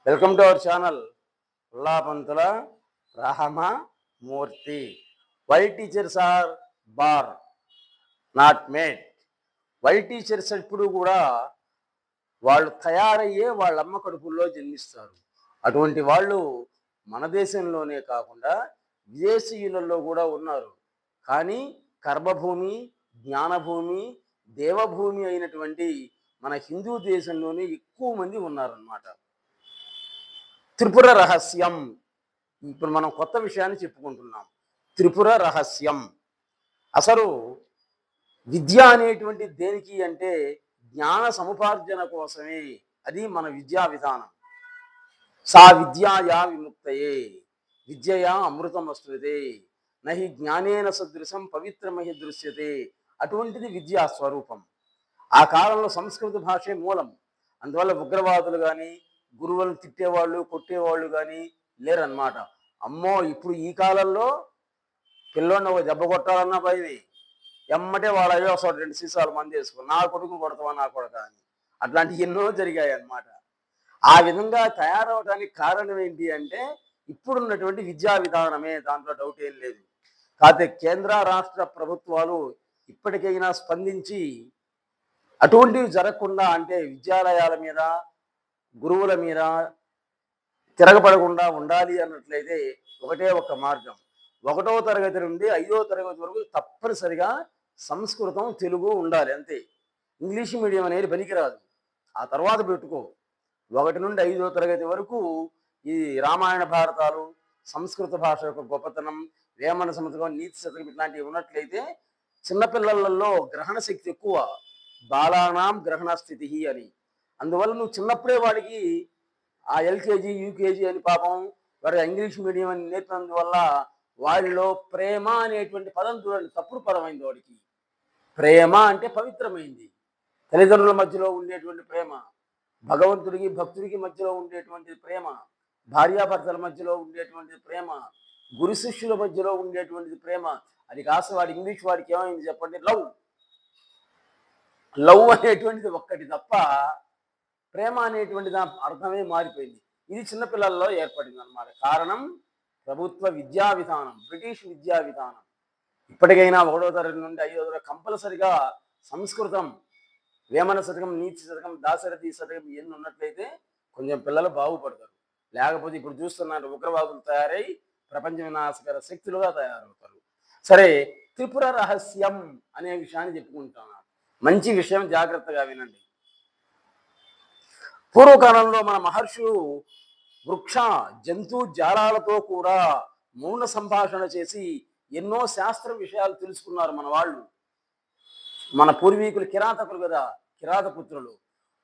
Welcome to our channel Ullapantula Ramamurthy. Why teachers are born not made. Why teachers ఎప్పుడు కూడా వాళ్ళు తయారయ్యే వాళ్ళ అమ్మ కడుపుల్లో జన్మిస్తారు. అటువంటి వాళ్ళు మన దేశంలోనే కాకుండా విదేశీయులలో కూడా ఉన్నారు. కానీ కర్మభూమి, జ్ఞానభూమి, దేవభూమి అయినటువంటి మన హిందూ దేశంలోనే ఎక్కువ మంది ఉన్నారన్నమాట. త్రిపుర రహస్యం. ఇప్పుడు మనం కొత్త విషయాన్ని చెప్పుకుంటున్నాం. త్రిపుర రహస్యం. అసలు విద్య అనేటువంటి దేనికి అంటే జ్ఞాన సముపార్జన కోసమే. అది మన విద్యా విధానం. సా విద్యాయా విముక్తయే విద్యయా అమృతం వస్తుతే నహి జ్ఞానేన సదృశం పవిత్రమహి దృశ్యతే. అటువంటిది విద్యా స్వరూపం. ఆ కాలంలో సంస్కృత భాషే మూలం. అందువల్ల ఉగ్రవాదులు కానీ గురువులను తిట్టేవాళ్ళు కొట్టేవాళ్ళు కానీ లేరన్నమాట. అమ్మో, ఇప్పుడు ఈ కాలంలో పిల్లోడిని ఒక దెబ్బ కొట్టాలన్నా భయమే. ఎమ్మటే వాళ్ళ అయ్యో ఒకసారి 2 సీసాలు మంది వేసుకో, నా కొడుకు కొడతావా నా కొడక అని. అట్లాంటివి ఎన్నో జరిగాయి అన్నమాట. ఆ విధంగా తయారవడానికి కారణం ఏంటి అంటే ఇప్పుడున్నటువంటి విద్యా విధానమే, దాంట్లో డౌట్ ఏం లేదు. కాకపోతే కేంద్ర రాష్ట్ర ప్రభుత్వాలు ఇప్పటికైనా స్పందించి అటువంటివి జరగకుండా, అంటే విద్యాలయాల మీద గురువుల మీద తిరగబడకుండా ఉండాలి అన్నట్లయితే ఒకటే ఒక మార్గం. 1వ తరగతి నుండి 5వ తరగతి వరకు తప్పనిసరిగా సంస్కృతం తెలుగు ఉండాలి, అంతే. ఇంగ్లీష్ మీడియం అనేది పనికిరాదు. ఆ తర్వాత పెట్టుకో. 1 నుండి 5వ తరగతి వరకు ఈ రామాయణ భారతాలు, సంస్కృత భాష యొక్క గొప్పతనం, వేమన శతకం, నీతి శతకం ఇట్లాంటివి ఉన్నట్లయితే చిన్నపిల్లలలో గ్రహణ శక్తి ఎక్కువ. బాలానాం గ్రహణ స్థితి అని. అందువల్ల నువ్వు చిన్నప్పుడే వాడికి ఆ ఎల్కేజీ యూకేజీ అని పాపం వారి ఇంగ్లీష్ మీడియం అని నేర్పినందువల్ల వారిలో ప్రేమ అనేటువంటి పదం చూడండి, తప్పుడు పదమైంది వాడికి. ప్రేమ అంటే పవిత్రమైంది. తల్లిదండ్రుల మధ్యలో ఉండేటువంటి ప్రేమ, భగవంతుడికి భక్తుడికి మధ్యలో ఉండేటువంటి ప్రేమ, భార్యాభర్తల మధ్యలో ఉండేటువంటి ప్రేమ, గురు శిష్యుల మధ్యలో ఉండేటువంటిది ప్రేమ. అది కాస్త వాడి ఇంగ్లీష్ వాడికి ఏమైంది చెప్పండి, లవ్. లవ్ అనేటువంటిది ఒక్కటి తప్ప ప్రేమ అనేటువంటి దాని అర్థమే మారిపోయింది. ఇది చిన్నపిల్లల్లో ఏర్పడింది అన్నమాట. కారణం ప్రభుత్వ విద్యా విధానం, బ్రిటిష్ విద్యా విధానం. ఇప్పటికైనా 1వ తరగతి నుండి 5వ తరగతి కంపల్సరిగా సంస్కృతం, వేమన శతకం, నీతి శతకం, దాశరథి శతకం ఎన్ని ఉన్నట్లయితే కొంచెం పిల్లలు బాగుపడతారు. లేకపోతే ఇప్పుడు చూస్తున్నారు ఉగ్రవాదులు తయారై ప్రపంచ వినాశకర శక్తులుగా తయారవుతారు. సరే, త్రిపుర రహస్యం అనే విషయాన్ని చెప్పుకుంటున్నాను. మంచి విషయం, జాగ్రత్తగా వినండి. పూర్వకాలంలో మన మహర్షులు వృక్ష జంతు జాలాలతో కూడా మౌన సంభాషణ చేసి ఎన్నో శాస్త్ర విషయాలు తెలుసుకున్నారు మన వాళ్ళు. మన పూర్వీకులు కిరాతకులు కదా, కిరాతపుత్రులు.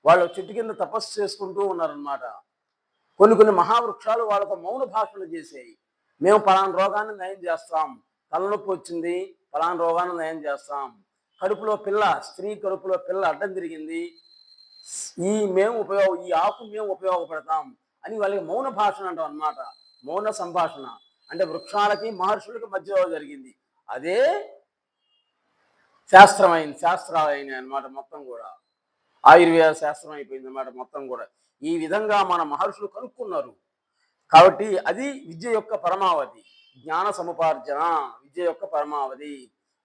వాళ్ళు చెట్టు కింద తపస్సు చేసుకుంటూ ఉన్నారనమాట. కొన్ని మహావృక్షాలు వాళ్ళతో మౌన భాషలు చేసాయి. మేము పలానా రోగాన్ని నయం చేస్తాం, తలనొప్పి వచ్చింది, పలానా రోగాన్ని నయం చేస్తాం, కడుపులో పిల్ల, స్త్రీ కడుపులో పిల్ల అడ్డం తిరిగింది, ఈ ఆకు మేము ఉపయోగపడతాం అని వాళ్ళకి మౌన భాషణ అంటాం అన్నమాట. మౌన సంభాషణ అంటే వృక్షాలకి మహర్షులకి మధ్యలో జరిగింది. అదే శాస్త్రాలు అయినాయి అన్నమాట. మొత్తం కూడా ఆయుర్వేద శాస్త్రం అయిపోయింది అన్నమాట మొత్తం కూడా. ఈ విధంగా మన మహర్షులు కనుక్కున్నారు. కాబట్టి అది విద్య యొక్క పరమావధి. జ్ఞాన సముపార్జన విద్య యొక్క పరమావధి.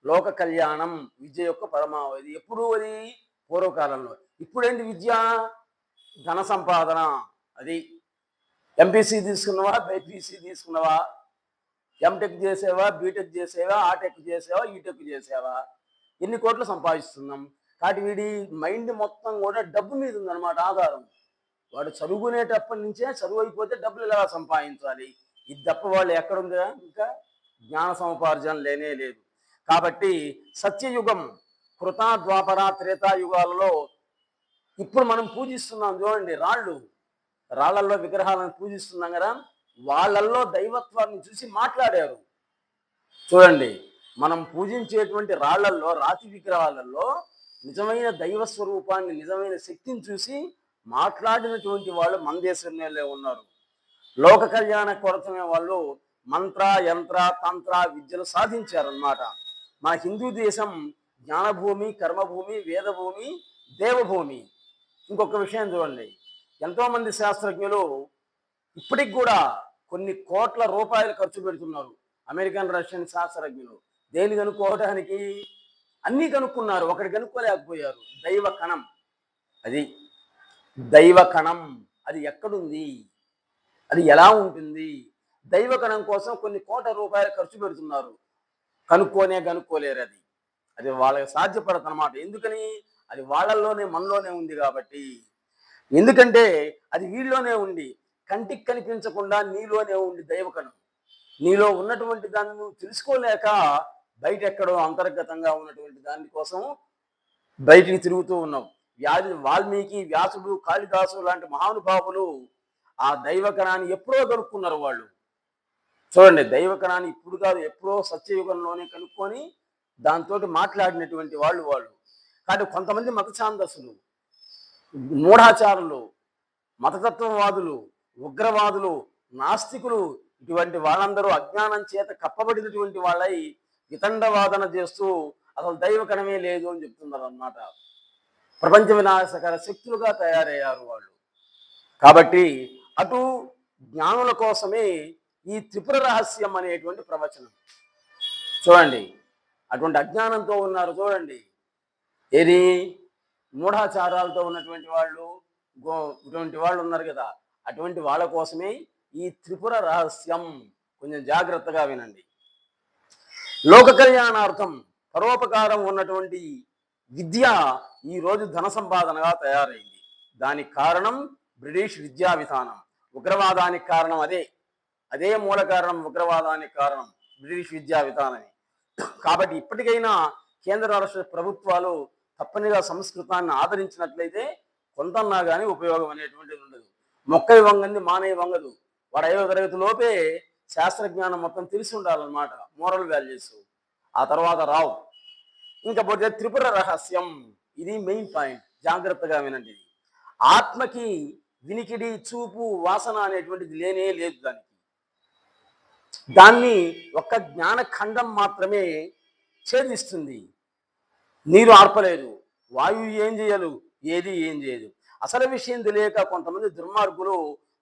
లోక కళ్యాణం విద్య యొక్క పరమావధి. ఎప్పుడు అది పూర్వకాలంలో. ఇప్పుడేంటి విద్య? ధన సంపాదన. అది ఎంపీసీ తీసుకున్నావా, బైపీసీ తీసుకున్నావా, ఎంటెక్ చేసేవా, బీటెక్ చేసేవా, ఆటెక్ చేసేవా, ఈటెక్ చేసేవా, ఎన్ని కోట్లు సంపాదిస్తున్నాం. కాబట్టి వీడి మైండ్ మొత్తం కూడా డబ్బు మీద ఉందన్నమాట ఆధారం. వాడు చదువుకునేటప్పటి నుంచే చదువు అయిపోతే డబ్బులు ఎలా సంపాదించాలి, ఇది తప్ప వాళ్ళు ఎక్కడుందా ఇంకా జ్ఞాన సముపార్జన లేనే లేదు. కాబట్టి సత్యయుగం, కృత, ద్వాపర, త్రేతాయుగాలలో ఇప్పుడు మనం పూజిస్తున్నాం చూడండి, రాళ్లల్లో విగ్రహాలను పూజిస్తున్నాం కదా, వాళ్ళల్లో దైవత్వాన్ని చూసి మాట్లాడారు. చూడండి, మనం పూజించేటువంటి రాళ్లల్లో, రాతి విగ్రహాలలో నిజమైన దైవ స్వరూపాన్ని, నిజమైన శక్తిని చూసి మాట్లాడినటువంటి వాళ్ళు మన దేశంలో ఉన్నారు. లోక కళ్యాణ కొరతమే వాళ్ళు మంత్ర, యంత్ర, తంత్ర విద్యలు సాధించారన్నమాట. మన హిందూ దేశం జ్ఞానభూమి, కర్మభూమి, వేదభూమి, దేవభూమి. ఇంకొక విషయం చూడండి, ఎంతోమంది శాస్త్రజ్ఞులు ఇప్పటికి కూడా కొన్ని కోట్ల రూపాయలు ఖర్చు పెడుతున్నారు అమెరికన్ రష్యన్ శాస్త్రజ్ఞులు. దేని కనుక్కోవడానికి? అన్నీ కనుక్కున్నారు, ఒకటి కనుక్కోలేకపోయారు. దైవ కణం. అది దైవ కణం. అది ఎక్కడుంది, అది ఎలా ఉంటుంది? దైవ కణం కోసం కొన్ని కోట్ల రూపాయలు ఖర్చు పెడుతున్నారు, కనుక్కోలేరు. అది అది వాళ్ళకి సాధ్యపడదు అనమాట. ఎందుకని? అది వాళ్ళల్లోనే మనలోనే ఉంది కాబట్టి. ఎందుకంటే అది వీళ్ళలోనే ఉండి, కంటికి కనిపించకుండా నీలోనే ఉండి దైవకణం. నీలో ఉన్నటువంటి దాన్ని నువ్వు తెలుసుకోలేక బయట ఎక్కడో అంతర్గతంగా ఉన్నటువంటి దాని కోసం బయటికి తిరుగుతూ ఉన్నావు. వాల్మీకి, వ్యాసుడు, కాళిదాసు లాంటి మహానుభావులు ఆ దైవకణాన్ని ఎప్పుడో కనుక్కున్నారు వాళ్ళు. చూడండి, దైవకణాన్ని ఇప్పుడు కాదు, ఎప్పుడో సత్యయుగంలోనే కనుక్కొని దాంతో మాట్లాడినటువంటి వాళ్ళు. కానీ కొంతమంది మత ఛాందస్సులు, మూఢాచారులు, మతతత్వవాదులు, ఉగ్రవాదులు, నాస్తికులు, ఇటువంటి వాళ్ళందరూ అజ్ఞానం చేత కప్పబడినటువంటి వాళ్ళై వితండవాదన చేస్తూ అసలు దైవకణమే లేదు అని చెప్తున్నారు అన్నమాట. ప్రపంచ వినాశకర శక్తులుగా తయారయ్యారు వాళ్ళు. కాబట్టి అటు జ్ఞానుల కోసమే ఈ త్రిపుర రహస్యం అనేటువంటి ప్రవచనం. చూడండి, అటువంటి అజ్ఞానంతో ఉన్నారు చూడండి, ఏది మూఢాచారాలతో ఉన్నటువంటి వాళ్ళు, ఇటువంటి వాళ్ళు ఉన్నారు కదా, అటువంటి వాళ్ళ కోసమే ఈ త్రిపుర రహస్యం. కొంచెం జాగ్రత్తగా వినండి. లోక కళ్యాణార్థం పరోపకారం ఉన్నటువంటి విద్య ఈరోజు ధన సంపాదనగా తయారైంది. దానికి కారణం బ్రిటిష్ విద్యా విధానం. ఉగ్రవాదానికి కారణం అదే మూల కారణం. ఉగ్రవాదానికి కారణం బ్రిటిష్ విద్యా విధానమే. కాబట్టి ఇప్పటికైనా కేంద్ర రాష్ట్ర ప్రభుత్వాలు తప్పనిగా సంస్కృతాన్ని ఆదరించినట్లయితే కొంతన్నా కానీ ఉపయోగం అనేటువంటిది ఉండదు. మొక్కై వంగంది మానై వంగదు. వాడు 5వ తరగతి లోపే శాస్త్రజ్ఞానం మొత్తం తెలిసి ఉండాలన్నమాట, మోరల్ వాల్యూస్. ఆ తర్వాత రావు. ఇంకా పోతే త్రిపుర రహస్యం, ఇది మెయిన్ పాయింట్. జాగ్రత్తగా వినండి. ఆత్మకి వినికిడి, చూపు, వాసన అనేటువంటిది లేనే లేదు. దాన్ని ఒక్క జ్ఞానఖండం మాత్రమే ఛేదిస్తుంది. నీరు ఆర్పలేదు, వాయువు ఏం చేయలు, ఏది ఏం చేయదు. అసలు విషయం తెలియక కొంతమంది దుర్మార్గులు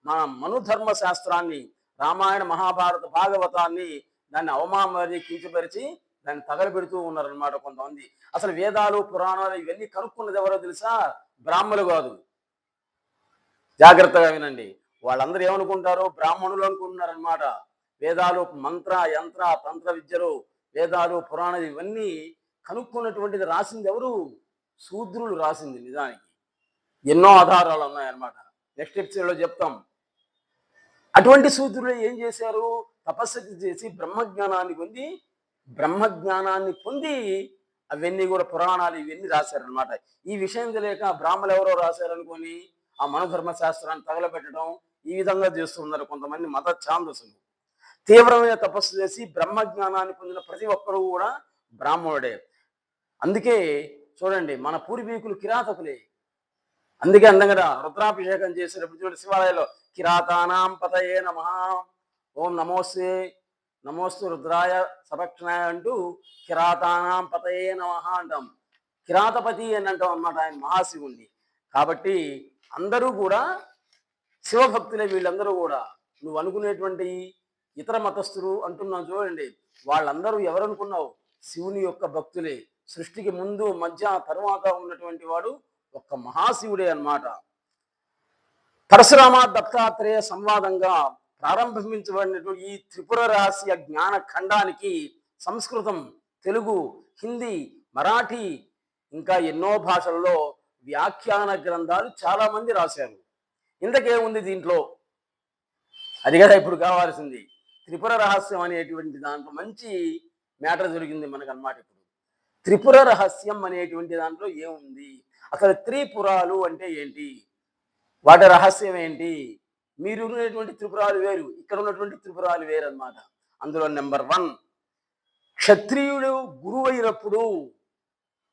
మన మనుధర్మ శాస్త్రాన్ని, రామాయణ, మహాభారత, భాగవతాన్ని దాన్ని అవమానపరిచి, కించపరిచి దాన్ని తగలబెడుతూ ఉన్నారనమాట కొంతమంది. అసలు వేదాలు, పురాణాలు ఇవన్నీ కనుక్కున్నది ఎవరో తెలుసా? బ్రాహ్మణులు కాదు. జాగ్రత్తగా వినండి. వాళ్ళందరూ ఏమనుకుంటారో బ్రాహ్మణులు అనుకుంటున్నారనమాట. వేదాలు, మంత్ర, యంత్ర, తంత్ర విద్యలు, వేదాలు, పురాణాలు ఇవన్నీ కనుక్కున్నటువంటిది రాసింది ఎవరు? శూద్రులు రాసింది. నిజానికి ఎన్నో ఆధారాలు ఉన్నాయన్నమాట. నెక్స్ట్ ఎపిసోడ్లో చెప్తాం. అటువంటి శూద్రులు ఏం చేశారు? తపస్సు చేసి బ్రహ్మజ్ఞానాన్ని పొంది అవన్నీ కూడా పురాణాలు ఇవన్నీ రాశారనమాట. ఈ విషయం తెలియక బ్రాహ్మణులు ఎవరో రాశారనుకొని ఆ మనధర్మ శాస్త్రాన్ని తగలబెట్టడం, ఈ విధంగా చేస్తున్నారు కొంతమంది మత ఛాందసులు. తీవ్రమైన తపస్సు చేసి బ్రహ్మజ్ఞానాన్ని పొందిన ప్రతి ఒక్కరూ కూడా బ్రాహ్మణుడే. అందుకే చూడండి, మన పూర్వీకులు కిరాతకులే. అందుకే అందంగా రుద్రాభిషేకం చేసేటప్పుడు చూడండి, శివాలయంలో కిరాతానాం పతయే నమః, ఓం నమోస్తు రుద్రాయ సభక్షణాయ అంటూ కిరాతానాం పతయే నమః అంటాం. కిరాతపతి అని అంటాం అన్నమాట, ఆయన మహాశివుణ్ణి. కాబట్టి అందరూ కూడా శివభక్తులే వీళ్ళందరూ కూడా. నువ్వు అనుకునేటువంటి ఇతర మతస్థులు అంటున్నావు చూడండి, వాళ్ళందరూ ఎవరనుకున్నావు? శివుని యొక్క భక్తులే. సృష్టికి ముందు, మధ్య, తరువాత ఉన్నటువంటి వాడు ఒక్క మహాశివుడే అన్నమాట. పరశురామ దత్తాత్రేయ సంవాదంగా ప్రారంభించబడినటువంటి ఈ త్రిపుర రహస్య జ్ఞాన ఖండానికి సంస్కృతం, తెలుగు, హిందీ, మరాఠీ ఇంకా ఎన్నో భాషల్లో వ్యాఖ్యాన గ్రంథాలు చాలా మంది రాశారు. ఇంతకేముంది దీంట్లో? అది కదా ఇప్పుడు కావాల్సింది. త్రిపుర రహస్యం అనేటువంటి దాంట్లో మంచి మ్యాటర్ జరిగింది మనకు అన్నమాట. ఇప్పుడు త్రిపుర రహస్యం అనేటువంటి దాంట్లో ఏముంది? అసలు త్రిపురాలు అంటే ఏంటి? వాటి రహస్యం ఏంటి? మీరు ఉన్నటువంటి త్రిపురాలు వేరు, ఇక్కడ ఉన్నటువంటి త్రిపురాలు వేరు అన్నమాట. అందులో నెంబర్ 1, క్షత్రియుడు గురువు అయినప్పుడు,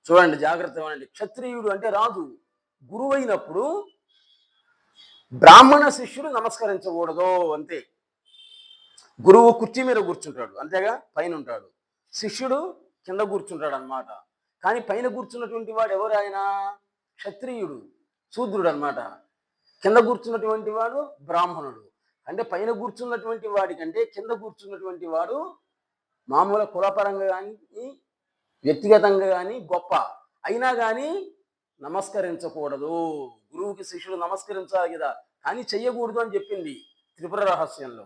చూడండి జాగ్రత్తగా ఉండండి, క్షత్రియుడు అంటే రాజు, గురువు అయినప్పుడు బ్రాహ్మణ శిష్యుడు నమస్కరించకూడదు అంతే. గురువు కుర్చీ మీద కూర్చుంటాడు, అంతేగా, పైన ఉంటాడు. శిష్యుడు కింద కూర్చుంటాడు అన్నమాట. కానీ పైన కూర్చున్నటువంటి వాడు ఎవరు? ఆయన క్షత్రియుడు, శూద్రుడు అన్నమాట. కింద కూర్చున్నటువంటి వాడు బ్రాహ్మణుడు. అంటే పైన కూర్చున్నటువంటి వాడికంటే కింద కూర్చున్నటువంటి వాడు మామూలు కులపరంగా కానీ వ్యక్తిగతంగా కానీ గొప్ప అయినా కానీ నమస్కరించకూడదు. గురువుకి శిష్యుడు నమస్కరించాలి కదా, కానీ చెయ్యకూడదు అని చెప్పింది త్రిపుర రహస్యంలో.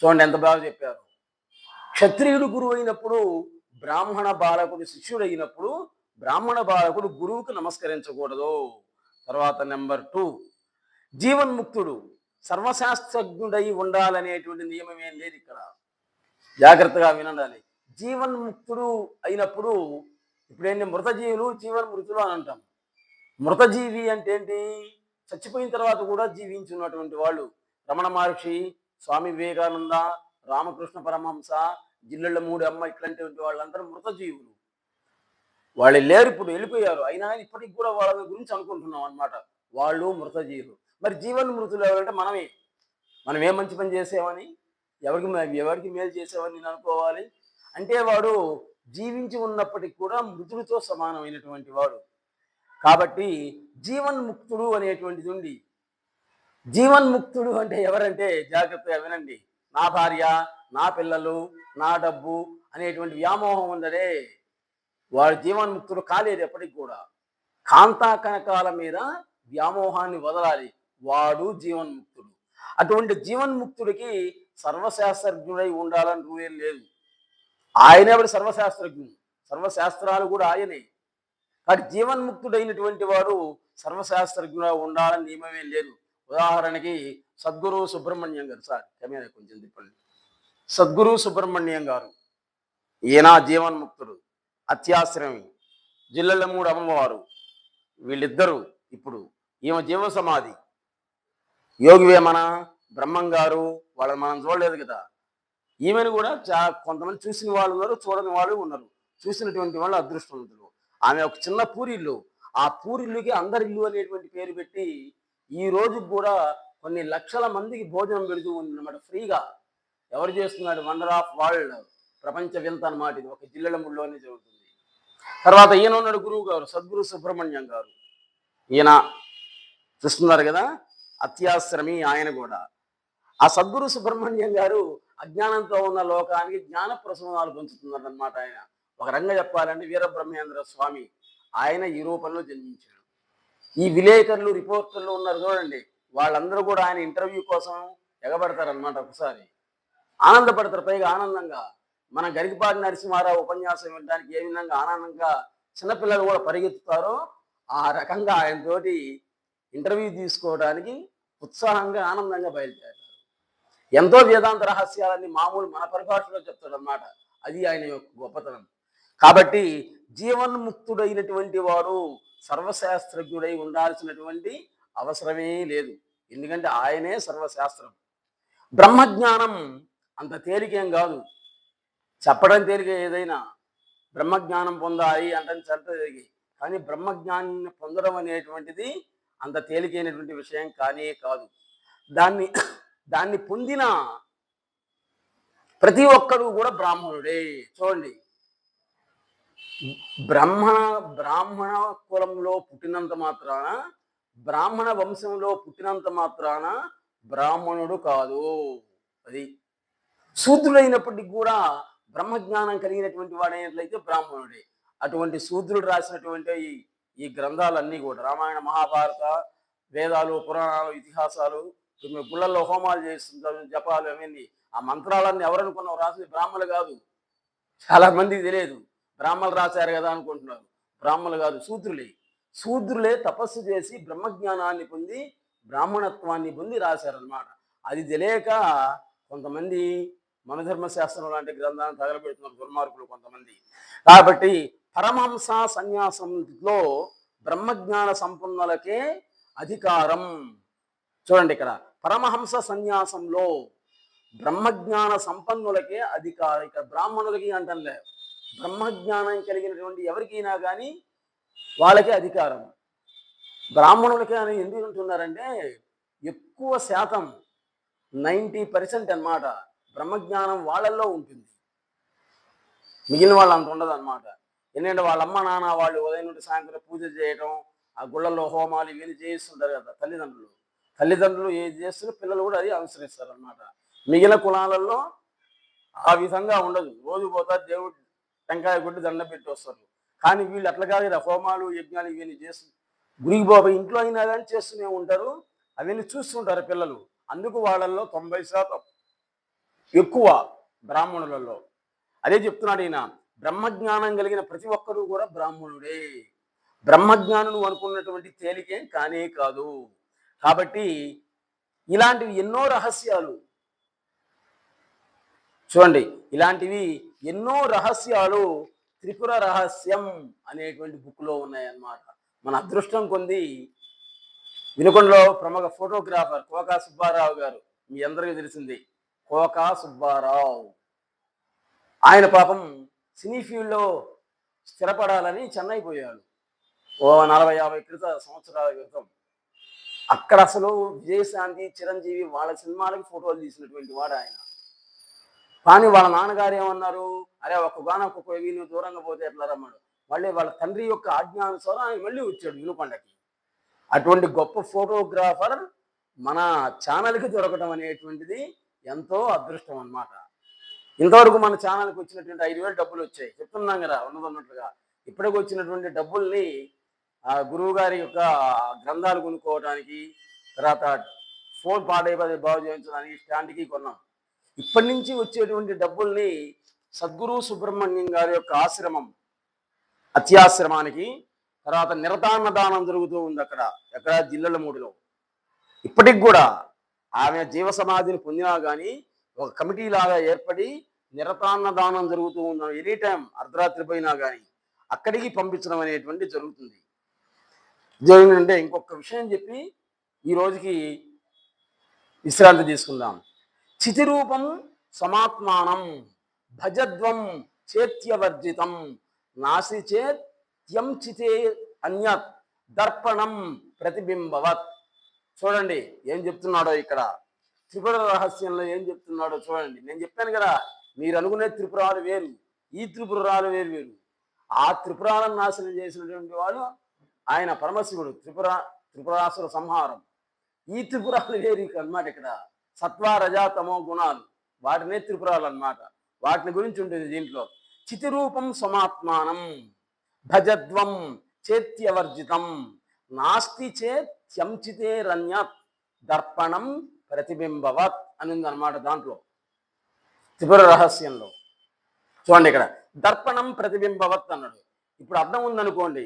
చూడండి ఎంత బాగా చెప్పారు. క్షత్రియుడు గురువు అయినప్పుడు, బ్రాహ్మణ బాలకుడు శిష్యుడు అయినప్పుడు బ్రాహ్మణ బాలకుడు గురువుకు నమస్కరించకూడదు. తర్వాత నెంబర్ 2, జీవన్ముక్తుడు సర్వశాస్త్రజ్ఞుడై ఉండాలనేటువంటి నియమం ఏం లేదు ఇక్కడ. జాగ్రత్తగా వినండి. జీవన్ముక్తుడు అయినప్పుడు ఇప్పుడేంటి, మృతజీవులు జీవన్మృతులు అని అంటాం. మృతజీవి అంటే ఏంటి? చచ్చిపోయిన తర్వాత కూడా జీవించున్నటువంటి వాళ్ళు. రమణ మహర్షి, స్వామి వివేకానంద, రామకృష్ణ పరమహంస, జిల్లెళ్ళ మూడి అమ్మ, ఇట్లాంటి వాళ్ళందరూ మృతజీవులు. వాళ్ళు లేరు, ఇప్పుడు వెళ్ళిపోయారు. అయినా ఇప్పటికి కూడా వాళ్ళ గురించి అనుకుంటున్నాం అనమాట. వాళ్ళు మృతజీవులు. మరి జీవన్మృతులు ఎవరంటే మనమే. మనం ఏ మంచి పని చేసామని, ఎవరికి మేలు చేసామని నేను అనుకోవాలి. అంటే వాడు జీవించి ఉన్నప్పటికీ కూడా మృతుడితో సమానమైనటువంటి వాడు. కాబట్టి జీవన్ముక్తుడు అనేటువంటిది ఉంది. జీవన్ముక్తుడు అంటే ఎవరంటే జాగ్రత్తగా వినండి. నా భార్య, నా పిల్లలు, నా డబ్బు అనేటువంటి వ్యామోహం ఉందరే, వాడు జీవన్ముక్తుడు కాలేదు ఎప్పటికి కూడా. కాంతా కనకాల మీద వ్యామోహాన్ని వదలాలి, వాడు జీవన్ముక్తుడు. అటువంటి జీవన్ముక్తుడికి సర్వశాస్త్రజ్ఞుడై ఉండాలని రూలేం లేదు. ఆయనే వాడు సర్వశాస్త్రజ్ఞుడు, సర్వశాస్త్రాలు కూడా ఆయనే. కాబట్టి జీవన్ముక్తుడైనటువంటి వాడు సర్వశాస్త్రజ్ఞుడు ఉండాలని నియమమే లేదు. ఉదాహరణకి సద్గురు సుబ్రహ్మణ్యం గారు, సార్ కెమెరా కొంచెం తిప్పండి. సద్గురు సుబ్రహ్మణ్యం గారు, ఈయన జీవన్ముక్తుడు, అత్యాశ్రమి. జిల్లెళ్ళ మూడు అమ్మవారు, వీళ్ళిద్దరూ ఇప్పుడు. ఈమె జీవ సమాధి. యోగి వేమన, బ్రహ్మం గారు, వాళ్ళని మనం చూడలేదు కదా. ఈమెను కూడా కొంతమంది చూసిన వాళ్ళు ఉన్నారు, చూడని వాళ్ళు ఉన్నారు. చూసినటువంటి వాళ్ళు అదృష్టవంతులు. ఆమె ఒక చిన్న పూరిల్లు, ఆ పూరిల్లుకి అందరిల్లు అనేటువంటి పేరు పెట్టి ఈ రోజు కూడా కొన్ని లక్షల మందికి భోజనం పెడుతూ ఉంది అన్నమాట, ఫ్రీగా. ఎవరు చేస్తున్నాడు? వండర్ ఆఫ్ వరల్డ్, ప్రపంచ వింత అన్నమాట. ఇది ఒక జిల్లెళ్ళముడిలోనే జరుగుతుంది. తర్వాత ఈయన ఉన్నాడు గురువు గారు, సద్గురు సుబ్రహ్మణ్యం గారు. ఈయన చూస్తున్నారు కదా, అత్యాశ్రమి. ఆయన కూడా, ఆ సద్గురు సుబ్రహ్మణ్యం గారు అజ్ఞానంతో ఉన్న లోకానికి జ్ఞాన ప్రసూనాలు పంచుతున్నారు అన్నమాట. ఆయన ఒక రంగా చెప్పాలంటే వీరబ్రహ్మేంద్ర స్వామి, ఆయన ఈ రూపంలో జన్మించాడు. ఈ విలేకరులు, రిపోర్టర్లు ఉన్నారు చూడండి, వాళ్ళందరూ కూడా ఆయన ఇంటర్వ్యూ కోసం ఎగబడతారనమాట. ఒకసారి ఆనందపడతారు, పైగా ఆనందంగా. మన గరికపాటి నరసింహారావు ఉపన్యాసం వినడానికి ఏ విధంగా ఆనందంగా చిన్నపిల్లలు కూడా పరిగెత్తుతారో, ఆ రకంగా ఆయనతోటి ఇంటర్వ్యూ తీసుకోవడానికి ఉత్సాహంగా ఆనందంగా బయలుదేరారు. ఎంతో వేదాంత రహస్యాలన్నీ మామూలు మన పరిభాషలో చెప్తాడు అన్నమాట. అది ఆయన యొక్క గొప్పతనం. కాబట్టి జీవన్ముక్తుడైనటువంటి వాడు సర్వశాస్త్రజ్ఞుడై ఉండాల్సినటువంటి అవసరమే లేదు. ఎందుకంటే ఆయనే సర్వశాస్త్రం. బ్రహ్మజ్ఞానం అంత తేలికేం కాదు, చెప్పడం తేలిక. ఏదైనా బ్రహ్మజ్ఞానం పొందాలి అంటే చెంత తేలిక, కానీ బ్రహ్మజ్ఞానాన్ని పొందడం అనేటువంటిది అంత తేలికైనటువంటి విషయం కానే కాదు. దాన్ని పొందిన ప్రతి ఒక్కడు కూడా బ్రాహ్మణుడే. చూడండి, బ్రాహ్మణ కులంలో పుట్టినంత మాత్రాన, బ్రాహ్మణ వంశంలో పుట్టినంత మాత్రాన బ్రాహ్మణుడు కాదు. అది శూద్రుడైనప్పటికీ కూడా బ్రహ్మజ్ఞానం కలిగినటువంటి వాడైనట్లయితే బ్రాహ్మణుడే. అటువంటి శూద్రుడు రాసినటువంటి ఈ గ్రంథాలన్నీ కూడా, రామాయణ, మహాభారత, వేదాలు, పురాణాలు, ఇతిహాసాలు, గుళ్ళల్లో హోమాలు చేస్తుంటారు, జపాలు, అవన్నీ. ఆ మంత్రాలన్నీ ఎవరనుకున్నావు రాసింది? బ్రాహ్మణులు కాదు. చాలా మందికి తెలియదు, బ్రాహ్మణులు రాశారు కదా అనుకుంటున్నారు. బ్రాహ్మణులు కాదు, శూద్రులే తపస్సు చేసి బ్రహ్మజ్ఞానాన్ని పొంది బ్రాహ్మణత్వాన్ని పొంది రాశారనమాట. అది తెలియక కొంతమంది మనధర్మశాస్త్రం లాంటి గ్రంథాలను తగలబెడుతున్నారు దుర్మార్గులు కొంతమంది. కాబట్టి పరమహంస సన్యాసంలో బ్రహ్మజ్ఞాన సంపన్నులకే అధికారం. చూడండి, ఇక్కడ పరమహంస సన్యాసంలో బ్రహ్మజ్ఞాన సంపన్నులకే అధికారం. ఇక్కడ బ్రాహ్మణులకి అంటలే, బ్రహ్మజ్ఞానం కలిగినటువంటి ఎవరికైనా కానీ వాళ్ళకే అధికారం. బ్రాహ్మణులకే అని ఎందుకు అంటున్నారంటే, ఎక్కువ శాతం 90% అన్నమాట బ్రహ్మజ్ఞానం వాళ్ళల్లో ఉంటుంది, మిగిలిన వాళ్ళు అంత ఉండదు అనమాట. ఎందుకంటే వాళ్ళ అమ్మ నాన్న వాళ్ళు ఉదయం నుండి సాయంత్రం పూజ చేయటం, ఆ గుళ్ళల్లో హోమాలు ఇవన్నీ చేయిస్తుంటారు కదా తల్లిదండ్రులు. తల్లిదండ్రులు ఏది చేస్తున్నా పిల్లలు కూడా అది అనుసరిస్తారు అన్నమాట. మిగిలిన కులాలలో ఆ విధంగా ఉండదు. రోజు పోతారు, దేవుడు టెంకాయ కొట్టి దండం పెట్టి వస్తారు. కానీ వీళ్ళు అట్లా కాదు కదా, హోమాలు యజ్ఞాలు ఇవన్నీ చేస్తూ గురికి బాబాయ్ ఇంట్లో అయినా కానీ చేస్తూనే ఉంటారు. అవన్నీ చూస్తుంటారు పిల్లలు. అందుకు వాళ్ళల్లో 90% ఎక్కువ బ్రాహ్మణులలో. అదే చెప్తున్నాడు ఈయన, బ్రహ్మజ్ఞానం కలిగిన ప్రతి ఒక్కరూ కూడా బ్రాహ్మణుడే. బ్రహ్మజ్ఞానులు అనుకున్నటువంటి తేలికేం కానే కాదు. కాబట్టి ఇలాంటివి ఎన్నో రహస్యాలు చూడండి, ఇలాంటివి ఎన్నో రహస్యాలు త్రిపుర రహస్యం అనేటువంటి బుక్లో ఉన్నాయన్నమాట. మన అదృష్టం కొంది వినుకొండలో ప్రముఖ ఫోటోగ్రాఫర్ కోకా సుబ్బారావు గారు, మీ అందరికీ తెలిసింది కోకా సుబ్బారావు. ఆయన పాపం సినీ ఫీల్డ్లో స్థిరపడాలని చెన్నై పోయాడు ఓ 40-50 సంవత్సరాల క్రితం. అక్కడ అసలు విజయశాంతి, చిరంజీవి వాళ్ళ సినిమాలకి ఫోటోలు తీసినటువంటి వాడు ఆయన. కానీ వాళ్ళ నాన్నగారు ఏమన్నారు, అరే ఒక్కగానొక్క కొయ్యి నువ్వు దూరంగా పోతే ఎట్లా రమ్మడు. మళ్ళీ వాళ్ళ తండ్రి యొక్క ఆజ్ఞానుసారం ఆయన మళ్ళీ వచ్చాడు వినుకొండకి. అటువంటి గొప్ప ఫోటోగ్రాఫర్ మన ఛానల్కి దొరకడం అనేటువంటిది ఎంతో అదృష్టం అన్నమాట. ఇంతవరకు మన ఛానల్కి వచ్చినటువంటి 5,000 డబ్బులు వచ్చాయి, చెప్తున్నాం కదా ఉన్నదన్నట్లుగా. ఇప్పటికి వచ్చినటువంటి డబ్బుల్ని గురువు గారి యొక్క గ్రంథాలు కొనుక్కోవడానికి, తర్వాత ఫోన్ పాడైపోతే బాగు చేయించడానికి స్టాండ్కి కొన్నాం. ఇప్పటి నుంచి వచ్చేటువంటి డబ్బుల్ని సద్గురు సుబ్రహ్మణ్యం గారి యొక్క ఆశ్రమం, అత్యాశ్రమానికి, తర్వాత నిరతాన్నదానం జరుగుతూ ఉంది ఎక్కడ జిల్లెలమూడిలో. ఇప్పటికి కూడా ఆమె జీవ సమాధిని పొందినా కానీ ఒక కమిటీ లాగా ఏర్పడి నిరతాన్నదానం జరుగుతూ ఉంది. ఎనీ టైం అర్ధరాత్రి పోయినా కానీ అక్కడికి పంపించడం అనేటువంటి జరుగుతుంది. అంటే ఇంకొక విషయం చెప్పి ఈ రోజుకి విశ్రాంతి తీసుకుందాం. చితిరూపం సమాత్మానం భజద్వం చేత్యవర్జితం నాసి చేత్యం చితే అన్యత్ దర్పణం ప్రతిబింబవత్. చూడండి ఏం చెప్తున్నాడో ఇక్కడ త్రిపుర రహస్యంలో ఏం చెప్తున్నాడో చూడండి. నేను చెప్పాను కదా, మీరు అనుకునే త్రిపురాలు వేరు, ఈ త్రిపురాలు వేరు వేరు. ఆ త్రిపురాలను నాశనం చేసినటువంటి వాడు ఆయన పరమశివుడు, త్రిపురాసుర సంహారం. ఈ త్రిపురాలు వేరు అన్నమాట. ఇక్కడ సత్వ రజ తమో గుణాలు, వాటినే త్రిపురాలు అన్నమాట. వాటిని గురించి ఉంటుంది దీంట్లో. చితిరూపం సమాత్మానం భజద్వం చేత్యవర్జితం నాస్తి చేత్యంచితేరన్యత్ దర్పణం ప్రతిబింబవత్ అని ఉంది అనమాట దాంట్లో త్రిపుర రహస్యంలో. చూడండి ఇక్కడ దర్పణం ప్రతిబింబవత్ అన్నాడు. ఇప్పుడు అర్థం ఉందనుకోండి,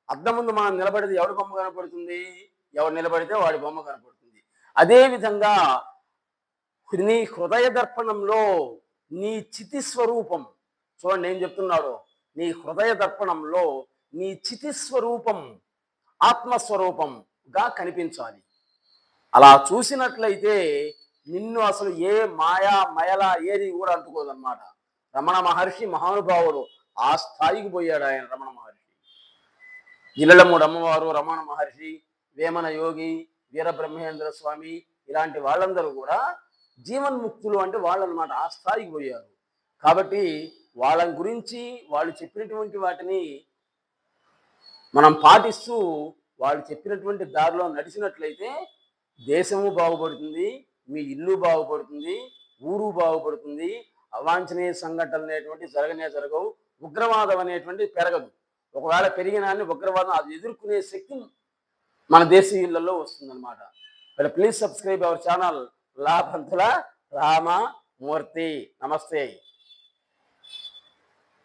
అద్దం ముందు మనం నిలబడితే ఎవడి బొమ్మ కనపడుతుంది, ఎవరు నిలబడితే వాడి బొమ్మ కనపడుతుంది. అదేవిధంగా నీ హృదయ దర్పణంలో నీ చితి స్వరూపం, చూడండి ఏం చెప్తున్నాడు, నీ హృదయ దర్పణంలో నీ చితి స్వరూపం ఆత్మస్వరూపంగా కనిపించాలి. అలా చూసినట్లయితే నిన్ను అసలు ఏ మాయా మయల ఏది కూడా అంటుకోదన్నమాట. రమణ మహర్షి మహానుభావుడు, ఆ స్థాయికి పోయాడు ఆయన. రమణ మహర్షి, జిల్లెలమూడి అమ్మవారు, రమణ మహర్షి, వేమన యోగి, వీరబ్రహ్మేంద్ర స్వామి, ఇలాంటి వాళ్ళందరూ కూడా జీవన్ముక్తులు అంటే వాళ్ళనమాట. ఆ స్థాయికి పోయారు. కాబట్టి వాళ్ళ గురించి వాళ్ళు చెప్పినటువంటి వాటిని మనం పాటిస్తూ వాళ్ళు చెప్పినటువంటి దారిలో నడిచినట్లయితే దేశము బాగుపడుతుంది, మీ ఇల్లు బాగుపడుతుంది, ఊరు బాగుపడుతుంది. అవాంఛనీయ సంఘటనలు అనేటువంటి జరగవు. ఉగ్రవాదం అనేటువంటి పెరగదు. ఒకవేళ పెరిగినా ఉగ్రవాదం అది ఎదుర్కొనే శక్తి మన దేశీయులలో వస్తుందన్నమాట. ప్లీజ్ సబ్స్క్రైబ్ అవర్ ఛానల్ లాభంతుల రామమూర్తి. నమస్తే.